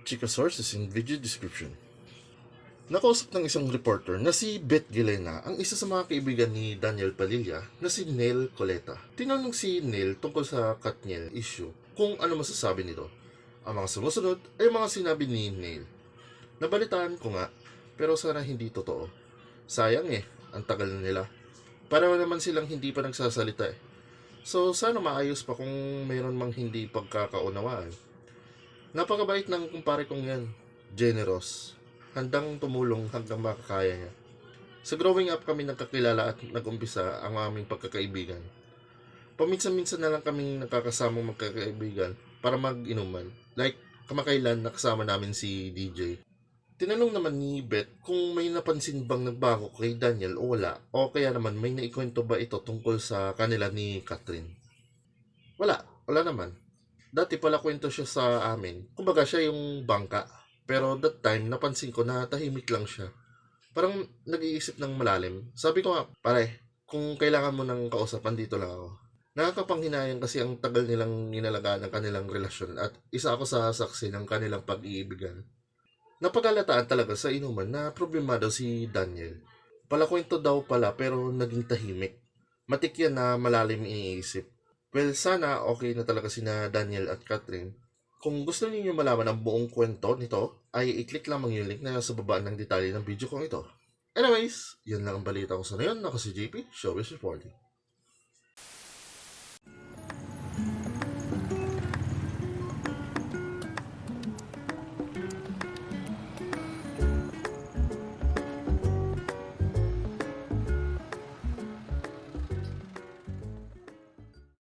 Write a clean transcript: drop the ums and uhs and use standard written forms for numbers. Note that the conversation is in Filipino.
Chika sources in video description. Nakausap ng isang reporter na si Beth Gilena ang isa sa mga kaibigan ni Daniel Padilla na si Neil Coleta. Tinanong si Neil tungkol sa Katniel issue kung ano masasabi nito. Ang mga sumusunod ay mga sinabi ni Neil. Nabalitaan ko nga, pero sana hindi totoo. Sayang ang tagal na nila. Para naman silang hindi pa nagsasalita eh. So sana maayos pa kung mayroon mang hindi pagkakaunawaan. Napakabait ng kumpare kong yan. Generous. Handang tumulong hanggang makakaya niya. Sa growing up kami nagkakilala at nag-umpisa ang aming pagkakaibigan. Paminsan-minsan na lang kaming nakakasamang magkakaibigan para mag-inuman. Like, kamakailan nakasama namin si DJ. Tinanong naman ni Beth kung may napansin bang nagbago kay Daniel o wala, o kaya naman may naikwento ba ito tungkol sa kanila ni Catherine. Wala naman. Dati pala kwento siya sa amin. Kumbaga siya yung bangka. Pero that time, napansin ko na tahimik lang siya. Parang nag-iisip ng malalim. Sabi ko nga, pare, kung kailangan mo ng kausapan, dito lang ako. Nakakapanghinayang kasi ang tagal nilang inalagaan ng kanilang relasyon at isa ako sa saksi ng kanilang pag-iibigan. Napagalataan talaga sa inuman na problema daw si Daniel. Palakwento daw pala pero naging tahimik. Matik yan na malalim iniisip. Well, sana okay na talaga sina Daniel at Catherine. Kung gusto niyo malaman ang buong kwento nito, ay i-click lamang yung link na sa baba ng detalye ng video kong ito. Anyways, yan lang ang balita ko sa ngayon. Ako si JP, Showbiz Reporting.